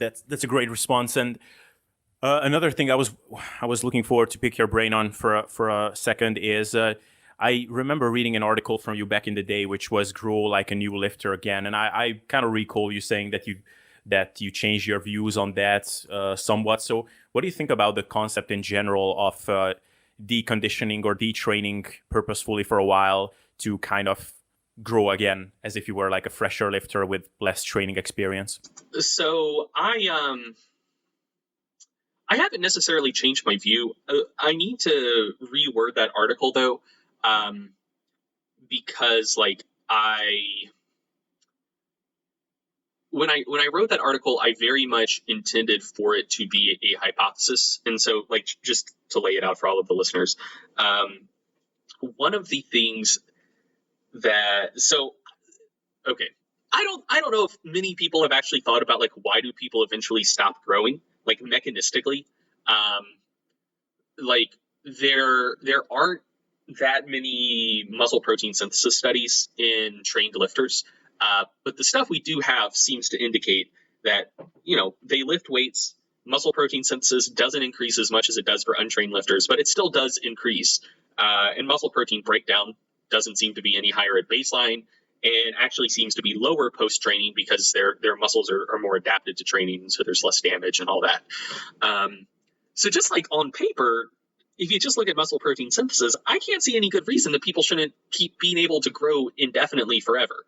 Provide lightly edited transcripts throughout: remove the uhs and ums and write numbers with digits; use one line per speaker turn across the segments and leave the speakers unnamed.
That's a great response. And another thing I was looking forward to pick your brain on for a second is I remember reading an article from you back in the day, which was grow like a new lifter again, and I kind of recall you saying that you changed your views on that somewhat. So, what do you think about the concept in general of deconditioning or detraining purposefully for a while to kind of grow again, as if you were like a fresher lifter with less training experience?
So I haven't necessarily changed my view. I need to reword that article though, because like when I wrote that article, I very much intended for it to be a hypothesis, and so like just to lay it out for all of the listeners, one of the things okay, I don't know if many people have actually thought about like why do people eventually stop growing, like mechanistically. Um, like there aren't that many muscle protein synthesis studies in trained lifters, but the stuff we do have seems to indicate that they lift weights. Muscle protein synthesis doesn't increase as much as it does for untrained lifters, but it still does increase. And muscle protein breakdown doesn't seem to be any higher at baseline, and actually seems to be lower post-training because their muscles are more adapted to training, so there's less damage and all that. So just like on paper, if you just look at muscle protein synthesis, I can't see any good reason that people shouldn't keep being able to grow indefinitely forever.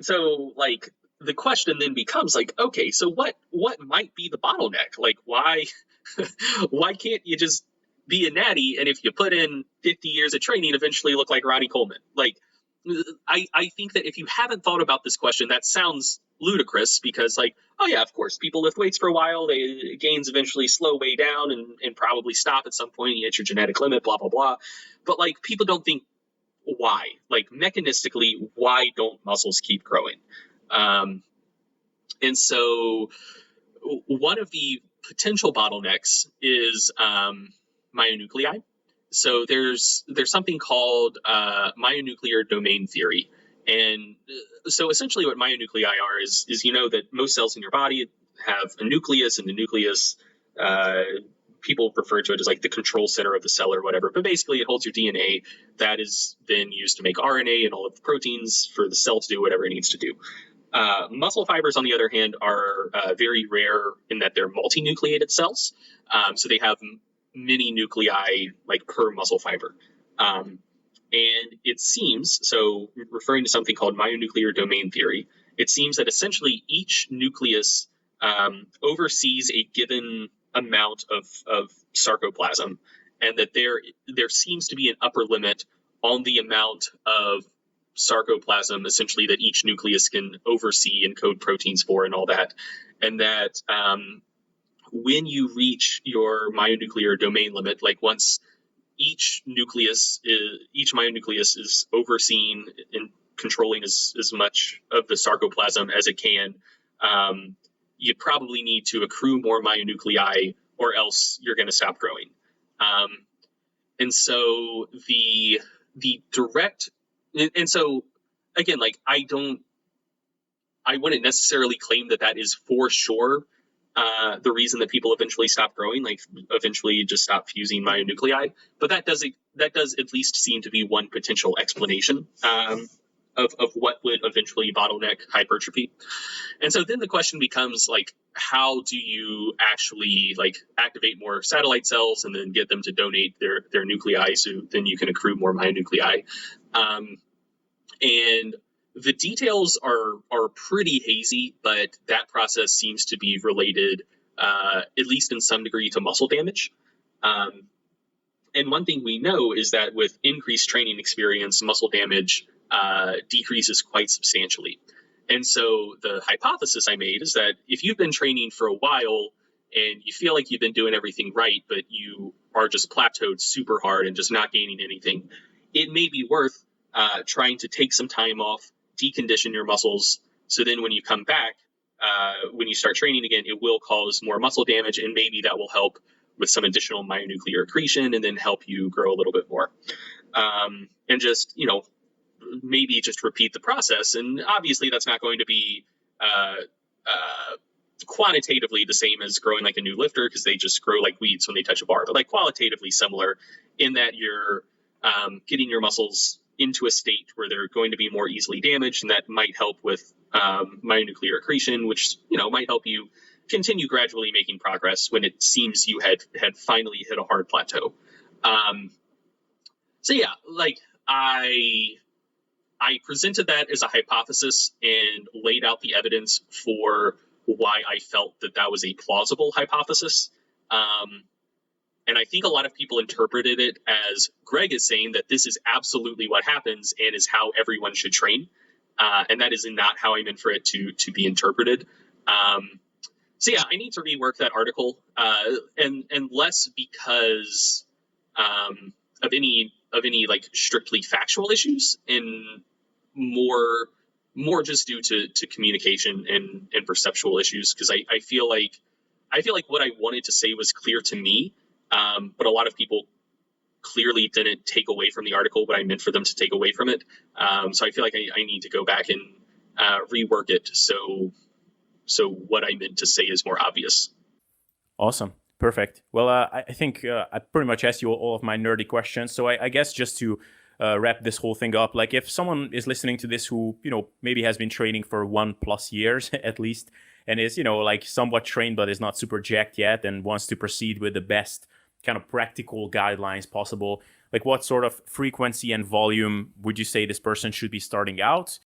So like the question then becomes like, okay, so what might be the bottleneck? Like why can't you just be a natty, and if you put in 50 years of training, eventually look like Ronnie Coleman? Like I think that if you haven't thought about this question, that sounds ludicrous, because like, oh yeah, of course, people lift weights for a while, gains eventually slow way down and probably stop at some point. You hit your genetic limit, blah blah blah. But like people don't think why, like mechanistically, why don't muscles keep growing? And so one of the potential bottlenecks is myonuclei. So there's something called myonuclear domain theory. And so essentially what myonuclei are is that most cells in your body have a nucleus, and the nucleus, people refer to it as like the control center of the cell or whatever, but basically it holds your DNA that is then used to make RNA and all of the proteins for the cell to do whatever it needs to do. Muscle fibers, on the other hand, are very rare in that they're multinucleated cells. So they have many nuclei like per muscle fiber. And it seems, so referring to something called myonuclear domain theory, it seems that essentially each nucleus oversees a given amount of sarcoplasm, and that there seems to be an upper limit on the amount of sarcoplasm essentially that each nucleus can oversee and code proteins for and all that. And that when you reach your myonuclear domain limit, like once each myonucleus is overseeing and controlling as much of the sarcoplasm as it can, you probably need to accrue more myonuclei, or else you're going to stop growing. And so the direct, and so again, like I wouldn't necessarily claim that is for sure the reason that people eventually stop growing, like eventually just stop fusing myonuclei, but that does at least seem to be one potential explanation of what would eventually bottleneck hypertrophy. And so then the question becomes like, how do you actually like activate more satellite cells and then get them to donate their nuclei, so then you can accrue more myonuclei? And the details are pretty hazy, but that process seems to be related, at least in some degree, to muscle damage. And one thing we know is that with increased training experience, muscle damage decreases quite substantially. And so the hypothesis I made is that if you've been training for a while and you feel like you've been doing everything right, but you are just plateaued super hard and just not gaining anything, it may be worth trying to take some time off, decondition your muscles, so then when you come back, when you start training again, it will cause more muscle damage, and maybe that will help with some additional myonuclear accretion and then help you grow a little bit more. And just, maybe just repeat the process. And obviously that's not going to be quantitatively the same as growing like a new lifter because they just grow like weeds when they touch a bar, but like qualitatively similar in that you're getting your muscles into a state where they're going to be more easily damaged, and that might help with myonuclear accretion, which might help you continue gradually making progress when it seems you had finally hit a hard plateau. So yeah, like I presented that as a hypothesis and laid out the evidence for why I felt that that was a plausible hypothesis. And I think a lot of people interpreted it as Greg is saying that this is absolutely what happens and is how everyone should train. And that is not how I meant for it to be interpreted. So yeah, I need to rework that article, and less because of any like strictly factual issues, and more just due to communication and perceptual issues. Because I feel like what I wanted to say was clear to me, but a lot of people clearly didn't take away from the article what I meant for them to take away from it. So I feel like I need to go back and rework it so what I meant to say is more obvious.
Awesome. Perfect. Well, I think I pretty much asked you all of my nerdy questions. So I guess just to wrap this whole thing up, like if someone is listening to this who, maybe has been training for 1+ years at least, and is, like somewhat trained but is not super jacked yet and wants to proceed with the best kind of practical guidelines possible, like what sort of frequency and volume would you say this person should be starting out?